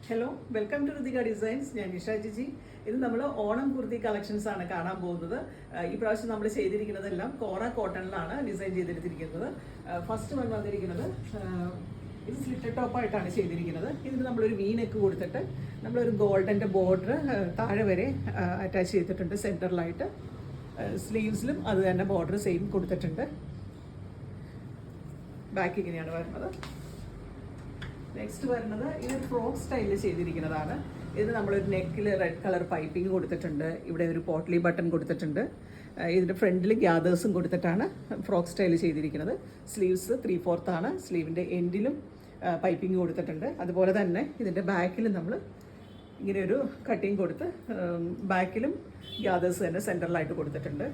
Hello, welcome to Ritika designs. ഞാൻ നിഷ ജിജി. ഇത് നമ്മൾ ഓണം കുർത്തി കളക്ഷൻസ് ആണ് കാണാൻ പോകുന്നത്. ഈ പ്രാവശ്യം നമ്മൾ ചെയ്തിരിക്കുന്നതെല്ലാം കോറ കോട്ടണിലാണ് ഡിസൈൻ ചെയ്തെടുത്തിരിക്കുന്നത്. ഫസ്റ്റ് വൺ വന്നിരിക്കുന്നത് ഇത് സ്ലിറ്റഡ് ടോപ്പായിട്ടാണ് ചെയ്തിരിക്കുന്നത്. ഇതിന് നമ്മളൊരു വി നെക്ക് കൊടുത്തിട്ട് നമ്മളൊരു ഗോൾഡൻ്റെ ബോർഡർ താഴെ വരെ അറ്റാച്ച് ചെയ്തിട്ടുണ്ട് സെൻറ്ററിലായിട്ട്. സ്ലീവ്സിലും അത് തന്നെ ബോർഡർ സെയിം കൊടുത്തിട്ടുണ്ട്. ബാക്ക് ഇങ്ങനെയാണ് വരുന്നത്. നെക്സ്റ്റ് വരുന്നത് ഇതൊരു ഫ്രോക്ക് സ്റ്റൈലിൽ ചെയ്തിരിക്കുന്നതാണ്. ഇത് നമ്മളൊരു നെക്കിൽ റെഡ് കളർ പൈപ്പിംഗ് കൊടുത്തിട്ടുണ്ട്. ഇവിടെ ഒരു പോട്ട്ലി ബട്ടൺ കൊടുത്തിട്ടുണ്ട്. ഇതിൻ്റെ ഫ്രണ്ടിൽ ഗ്യാദേഴ്സും കൊടുത്തിട്ടാണ് ഫ്രോക്ക് സ്റ്റൈൽ ചെയ്തിരിക്കുന്നത്. സ്ലീവ്സ് 3/4 ആണ്. സ്ലീവിൻ്റെ എൻഡിലും പൈപ്പിംഗ് കൊടുത്തിട്ടുണ്ട്. അതുപോലെ തന്നെ ഇതിൻ്റെ ബാക്കിലും നമ്മൾ ഇങ്ങനെ ഒരു കട്ടിങ് കൊടുത്ത് ബാക്കിലും ഗ്യാദേഴ്സ് തന്നെ സെൻറ്ററിലായിട്ട് കൊടുത്തിട്ടുണ്ട്.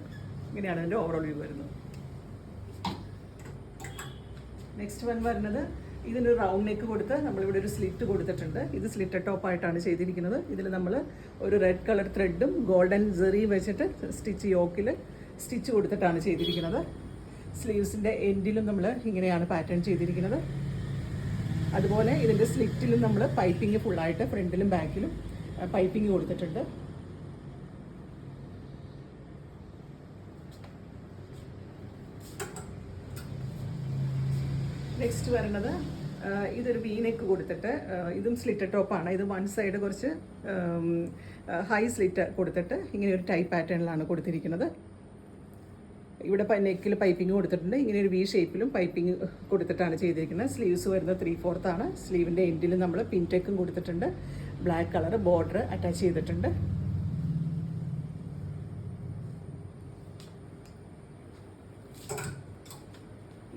ഇങ്ങനെയാണ് ഇതിൻ്റെ ഓവറോൾ വ്യൂ വരുന്നത്. നെക്സ്റ്റ് വൺ വരുന്നത് ഇതിനൊരു റൗണ്ട് നെക്ക് കൊടുത്ത് നമ്മളിവിടെ ഒരു സ്ലിറ്റ് കൊടുത്തിട്ടുണ്ട്. ഇത് സ്ലിറ്റഡ് ടോപ്പായിട്ടാണ് ചെയ്തിരിക്കുന്നത്. ഇതിൽ നമ്മൾ ഒരു റെഡ് കളർ ത്രെഡും ഗോൾഡൻ സെറി വെച്ചിട്ട് സ്റ്റിച്ച് യോക്കിൽ സ്റ്റിച്ച് കൊടുത്തിട്ടാണ് ചെയ്തിരിക്കുന്നത്. സ്ലീവ്സിൻ്റെ എൻഡിലും നമ്മൾ ഇങ്ങനെയാണ് പാറ്റേൺ ചെയ്തിരിക്കുന്നത്. അതുപോലെ ഇതിൻ്റെ സ്ലിറ്റിലും നമ്മൾ പൈപ്പിംഗ് ഫുള്ളായിട്ട് ഫ്രണ്ടിലും ബാക്കിലും പൈപ്പിംഗ് കൊടുത്തിട്ടുണ്ട്. നെക്സ്റ്റ് വരുന്നത് ഇതൊരു വി നെക്ക് കൊടുത്തിട്ട് ഇതും സ്ലിറ്റഡ് ടോപ്പാണ്. ഇത് വൺ സൈഡ് കുറച്ച് ഹൈ സ്ലിറ്റ് കൊടുത്തിട്ട് ഇങ്ങനെ ഒരു ടൈപ്പ് പാറ്റേണിലാണ് കൊടുത്തിരിക്കുന്നത്. ഇവിടെ നെക്കിൽ പൈപ്പിംഗ് കൊടുത്തിട്ടുണ്ട്. ഇങ്ങനെ ഒരു വി ഷേപ്പിലും പൈപ്പിംഗ് കൊടുത്തിട്ടാണ് ചെയ്തിരിക്കുന്നത്. സ്ലീവ്സ് വരുന്നത് 3/4 ആണ്. സ്ലീവിൻ്റെ എൻഡിൽ നമ്മൾ പിൻടെക്കും കൊടുത്തിട്ടുണ്ട്. ബ്ലാക്ക് കളർ ബോർഡർ അറ്റാച്ച് ചെയ്തിട്ടുണ്ട്.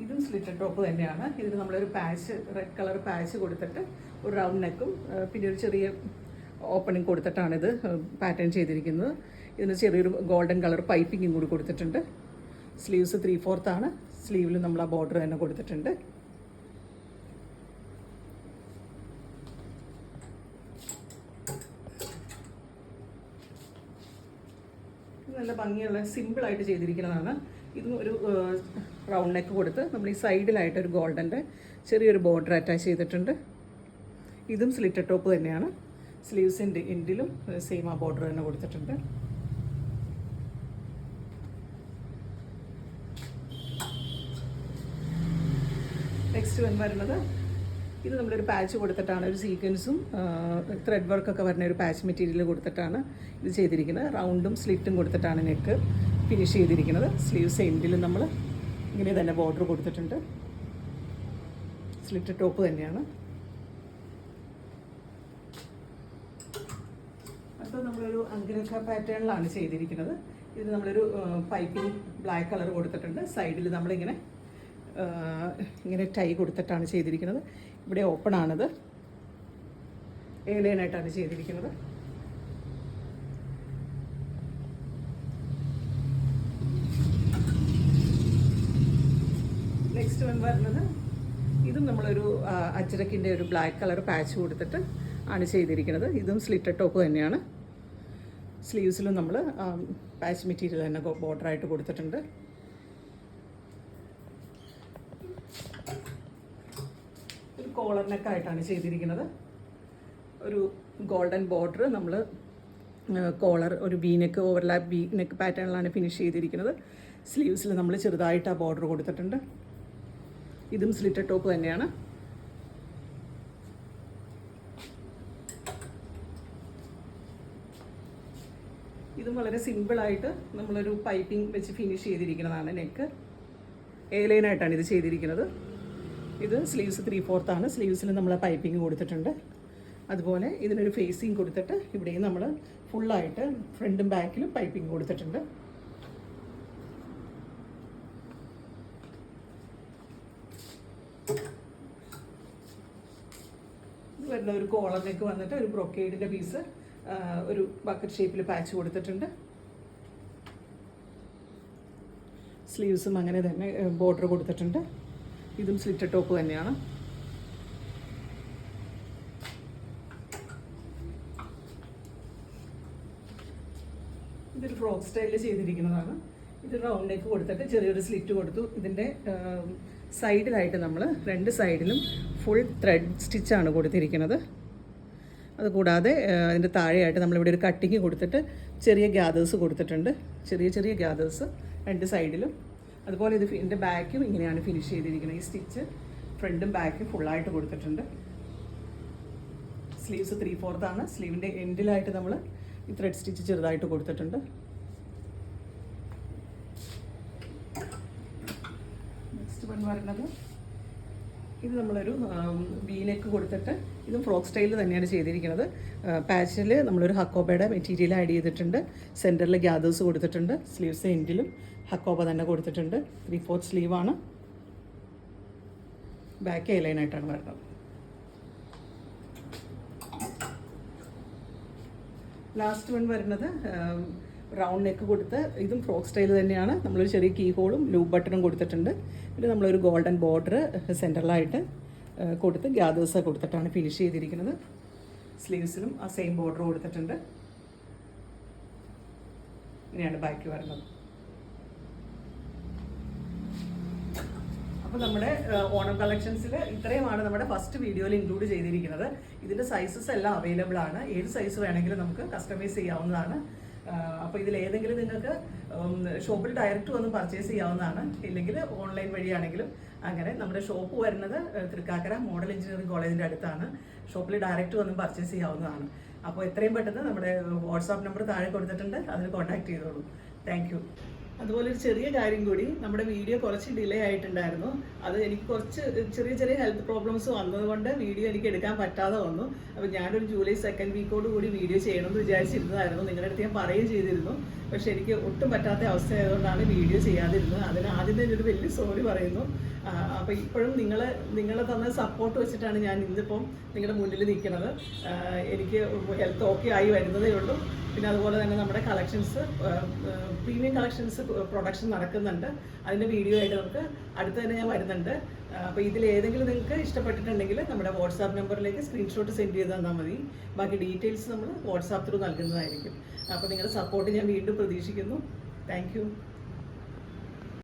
ഇതും സ്ലിറ്റഡ് ടോപ്പ് തന്നെയാണ്. ഇതിന് നമ്മളൊരു പാച്ച് റെഡ് കളർ പാച്ച് കൊടുത്തിട്ട് ഒരു റൗണ്ട് നെക്കും പിന്നെ ഒരു ചെറിയ ഓപ്പണിങ് കൊടുത്തിട്ടാണ് ഇത് പാറ്റേൺ ചെയ്തിരിക്കുന്നത്. ഇതിന് ചെറിയൊരു ഗോൾഡൻ കളർ പൈപ്പിങ്ങും കൂടി കൊടുത്തിട്ടുണ്ട്. സ്ലീവ്സ് 3/4 ആണ്. സ്ലീവിൽ നമ്മൾ ആ ബോർഡർ തന്നെ കൊടുത്തിട്ടുണ്ട്. നല്ല ഭംഗിയുള്ള സിമ്പിളായിട്ട് ചെയ്തിരിക്കുന്നതാണ്. ഇതും ഒരു റൗണ്ട് നെക്ക് കൊടുത്ത് നമ്മൾ ഈ സൈഡിലായിട്ട് ഒരു ഗോൾഡൻ്റെ ചെറിയൊരു ബോർഡർ അറ്റാച്ച് ചെയ്തിട്ടുണ്ട്. ഇതും സ്ലിറ്റഡ് ടോപ്പ് തന്നെയാണ്. സ്ലീവ്സിൻ്റെ എൻഡിലും സെയിം ആ ബോർഡർ തന്നെ കൊടുത്തിട്ടുണ്ട്. നെക്സ്റ്റ് വരുന്നത് ഇത് നമ്മളൊരു പാച്ച് കൊടുത്തിട്ടാണ് ഒരു സീക്വൻസും ത്രെഡ് വർക്കൊക്കെ വരുന്ന ഒരു പാച്ച് മെറ്റീരിയൽ കൊടുത്തിട്ടാണ് ഇത് ചെയ്തിരിക്കുന്നത്. റൗണ്ടും സ്ലിറ്റും കൊടുത്തിട്ടാണ് നെക്ക് ഫിനിഷ് ചെയ്തിരിക്കുന്നത്. സ്ലീവ്സ് എൻഡിലും നമ്മൾ ഇങ്ങനെ തന്നെ ബോർഡർ കൊടുത്തിട്ടുണ്ട്. സ്ലിറ്റ് ടോപ്പ് തന്നെയാണ്. അപ്പോൾ നമ്മളൊരു അങ്കരക്ക പാറ്റേണിലാണ് ചെയ്തിരിക്കുന്നത്. ഇത് നമ്മളൊരു പൈപ്പിംഗ് ബ്ലാക്ക് കളർ കൊടുത്തിട്ടുണ്ട്. സൈഡിൽ നമ്മളിങ്ങനെ ഇങ്ങനെ ടൈ കൊടുത്തിട്ടാണ് ചെയ്തിരിക്കുന്നത്. ഇവിടെ ഓപ്പൺ ആണത്. ഏലൈനായിട്ടാണ് ചെയ്തിരിക്കുന്നത്. നെക്സ്റ്റ് വൺ വരുന്നത് ഇതും നമ്മളൊരു അജ്രക്കിൻ്റെ ഒരു ബ്ലാക്ക് കളർ പാച്ച് കൊടുത്തിട്ട് ആണ് ചെയ്തിരിക്കുന്നത്. ഇതും സ്ലിറ്റഡ് ടോപ്പ് തന്നെയാണ്. സ്ലീവ്സിലും നമ്മൾ പാച്ച് മെറ്റീരിയൽ തന്നെ ബോർഡറായിട്ട് കൊടുത്തിട്ടുണ്ട്. ഒരു കോളർ നെക്കായിട്ടാണ് ചെയ്തിരിക്കുന്നത്. ഒരു ഗോൾഡൻ ബോർഡർ നമ്മൾ കോളർ ഒരു V neck overlap V neck പാറ്റേണിലാണ് ഫിനിഷ് ചെയ്തിരിക്കുന്നത്. സ്ലീവ്സിൽ നമ്മൾ ചെറുതായിട്ട് ആ ബോർഡർ കൊടുത്തിട്ടുണ്ട്. ഇതും സ്ലിറ്റഡ് ടോപ്പ് തന്നെയാണ്. ഇതും വളരെ സിമ്പിളായിട്ട് നമ്മളൊരു പൈപ്പിംഗ് വെച്ച് ഫിനിഷ് ചെയ്തിരിക്കുന്നതാണ്. നെക്ക് എയർലൈനായിട്ടാണ് ഇത് ചെയ്തിരിക്കുന്നത്. ഇത് സ്ലീവ്സ് 3/4 ആണ്. സ്ലീവ്സിൽ നമ്മൾ പൈപ്പിംഗ് കൊടുത്തിട്ടുണ്ട്. അതുപോലെ ഇതിനൊരു ഫേസിങ് കൊടുത്തിട്ട് ഇവിടെയും നമ്മൾ ഫുള്ളായിട്ട് ഫ്രണ്ടും ബാക്കിലും പൈപ്പിംഗ് കൊടുത്തിട്ടുണ്ട്. ഇത് വരുന്ന ഒരു കോളർ നെക്ക് വന്നിട്ട് ഒരു ബ്രൊക്കേഡിൻ്റെ പീസ് ഒരു ബക്കറ്റ് ഷേപ്പിൽ പാച്ച് കൊടുത്തിട്ടുണ്ട്. സ്ലീവ്സും അങ്ങനെ തന്നെ ബോർഡർ കൊടുത്തിട്ടുണ്ട്. ഇതും സ്ലിറ്റഡ് ടോപ്പ് തന്നെയാണ്. ഇതൊരു ഫ്രോക്ക് സ്റ്റൈലിൽ ചെയ്തിരിക്കുന്നതാണ്. ഇത് റൗണ്ട് നെക്ക് കൊടുത്തിട്ട് ചെറിയൊരു സ്ലിറ്റ് കൊടുത്തു. ഇതിൻ്റെ സൈഡിലായിട്ട് നമ്മൾ രണ്ട് സൈഡിലും ഫുൾ ത്രെഡ് സ്റ്റിച്ചാണ് കൊടുത്തിരിക്കുന്നത്. അതുകൂടാതെ അതിൻ്റെ താഴെയായിട്ട് നമ്മളിവിടെ ഒരു കട്ടിങ് കൊടുത്തിട്ട് ചെറിയ ഗ്യാദേഴ്സ് കൊടുത്തിട്ടുണ്ട്, ചെറിയ ചെറിയ ഗ്യാദേഴ്സ് രണ്ട് സൈഡിലും. അതുപോലെ ഇതിൻ്റെ ബാക്കും ഇങ്ങനെയാണ് ഫിനിഷ് ചെയ്തിരിക്കുന്നത്. ഈ സ്റ്റിച്ച് ഫ്രണ്ടും ബാക്കും ഫുള്ളായിട്ട് കൊടുത്തിട്ടുണ്ട്. സ്ലീവ്സ് 3/4 ആണ്. സ്ലീവിൻ്റെ എൻഡിലായിട്ട് നമ്മൾ ഈ ത്രെഡ് സ്റ്റിച്ച് ചെറുതായിട്ട് കൊടുത്തിട്ടുണ്ട്. നെക്സ്റ്റ് വൺ വരുന്നത് ഇത് നമ്മളൊരു വീനെക്ക് കൊടുത്തിട്ട് ഇതും ഫ്രോക്ക് സ്റ്റൈലിൽ തന്നെയാണ് ചെയ്തിരിക്കുന്നത്. പാച്ചിൽ നമ്മളൊരു ഹക്കോബയുടെ മെറ്റീരിയൽ ആഡ് ചെയ്തിട്ടുണ്ട്. സെൻറ്ററിൽ ഗ്യാദേഴ്സ് കൊടുത്തിട്ടുണ്ട്. സ്ലീവ്സ് എൻഡിലും ഹക്കോബ തന്നെ കൊടുത്തിട്ടുണ്ട്. 3/4 സ്ലീവാണ്. ബാക്ക് ഐലൈനായിട്ടാണ് വരുന്നത്. ലാസ്റ്റ് വൺ വരുന്നത് റൗണ്ട് നെക്ക് കൊടുത്ത് ഇതും ഫ്രോക്ക് സ്റ്റൈൽ തന്നെയാണ്. നമ്മളൊരു ചെറിയ കീ ഹോളും ലൂപ്പ് ബട്ടണും കൊടുത്തിട്ടുണ്ട്. പിന്നെ നമ്മളൊരു ഗോൾഡൻ ബോർഡർ സെൻറ്ററിലായിട്ട് കൊടുത്ത് ഗ്യാദേഴ്സ് കൊടുത്തിട്ടാണ് ഫിനിഷ് ചെയ്തിരിക്കുന്നത്. സ്ലീവ്സിലും ആ സെയിം ബോർഡർ കൊടുത്തിട്ടുണ്ട്. ഇങ്ങനെയാണ് ബാക്ക് വരുന്നത്. അപ്പോൾ നമ്മുടെ ഓണം കളക്ഷൻസിൽ ഇത്രയുമാണ് നമ്മുടെ ഫസ്റ്റ് വീഡിയോയിൽ ഇൻക്ലൂഡ് ചെയ്തിരിക്കുന്നത്. ഇതിൻ്റെ സൈസസ് എല്ലാം അവൈലബിൾ ആണ്. ഏത് സൈസ് വേണമെങ്കിലും നമുക്ക് കസ്റ്റമൈസ് ചെയ്യാവുന്നതാണ്. അപ്പോൾ ഇതിലേതെങ്കിലും നിങ്ങൾക്ക് ഷോപ്പിൽ ഡയറക്റ്റ് വന്ന് പർച്ചേസ് ചെയ്യാവുന്നതാണ്. ഇല്ലെങ്കിൽ ഓൺലൈൻ വഴിയാണെങ്കിലും അങ്ങനെ. നമ്മുടെ ഷോപ്പ് വരുന്നത് തൃക്കാക്കര മോഡൽ എഞ്ചിനീയറിംഗ് കോളേജിൻ്റെ അടുത്താണ്. ഷോപ്പിൽ ഡയറക്റ്റ് വന്ന് പർച്ചേസ് ചെയ്യാവുന്നതാണ്. അപ്പോൾ എത്രയും പെട്ടെന്ന് നമ്മുടെ വാട്സാപ്പ് നമ്പർ താഴെ കൊടുത്തിട്ടുണ്ട്, അതിൽ കോൺടാക്ട് ചെയ്തോളൂ. Thank you. അതുപോലെ ഒരു ചെറിയ കാര്യം കൂടി, നമ്മുടെ വീഡിയോ കുറച്ച് ഡിലേ ആയിട്ടുണ്ടായിരുന്നു. അത് എനിക്ക് കുറച്ച് ചെറിയ ചെറിയ ഹെൽത്ത് പ്രോബ്ലംസ് വന്നതുകൊണ്ട് വീഡിയോ എനിക്ക് എടുക്കാൻ പറ്റാതെ വന്നു. അപ്പോൾ ഞാനൊരു ജൂലൈ 2nd വീക്കോട് കൂടി വീഡിയോ ചെയ്യണമെന്ന് വിചാരിച്ചിരുന്നതായിരുന്നു. നിങ്ങളുടെ അടുത്ത് ഞാൻ പറയുകയും ചെയ്തിരുന്നു. പക്ഷേ എനിക്ക് ഒട്ടും പറ്റാത്ത അവസ്ഥയായതുകൊണ്ടാണ് വീഡിയോ ചെയ്യാതിരുന്നത്. അതിന് ആദ്യം തന്നെ ഒരു വലിയ സോറി പറയുന്നു. അപ്പോൾ ഇപ്പോഴും നിങ്ങൾ തന്ന സപ്പോർട്ട് വെച്ചിട്ടാണ് ഞാൻ ഇന്നിപ്പം നിങ്ങളുടെ മുന്നിൽ നിൽക്കുന്നത്. എനിക്ക് ഹെൽത്ത് ഓക്കെ ആയി വരുന്നതേ ഉള്ളൂ. പിന്നെ അതുപോലെ തന്നെ നമ്മുടെ കളക്ഷൻസ്, പ്രീമിയം കളക്ഷൻസ് പ്രൊഡക്ഷൻ നടക്കുന്നുണ്ട്. അതിൻ്റെ വീഡിയോ ആയിട്ട് നമുക്ക് അടുത്ത് തന്നെ ഞാൻ വരുന്നുണ്ട്. അപ്പോൾ ഇതിലേതെങ്കിലും നിങ്ങൾക്ക് ഇഷ്ടപ്പെട്ടിട്ടുണ്ടെങ്കിൽ നമ്മുടെ വാട്സാപ്പ് നമ്പറിലേക്ക് സ്ക്രീൻഷോട്ട് സെൻഡ് ചെയ്ത് തന്നാൽ മതി. ബാക്കി ഡീറ്റെയിൽസ് നമ്മൾ വാട്സാപ്പ് ത്രൂ നൽകുന്നതായിരിക്കും. അപ്പോൾ നിങ്ങളുടെ സപ്പോർട്ട് ഞാൻ വീണ്ടും പ്രതീക്ഷിക്കുന്നു. Thank you.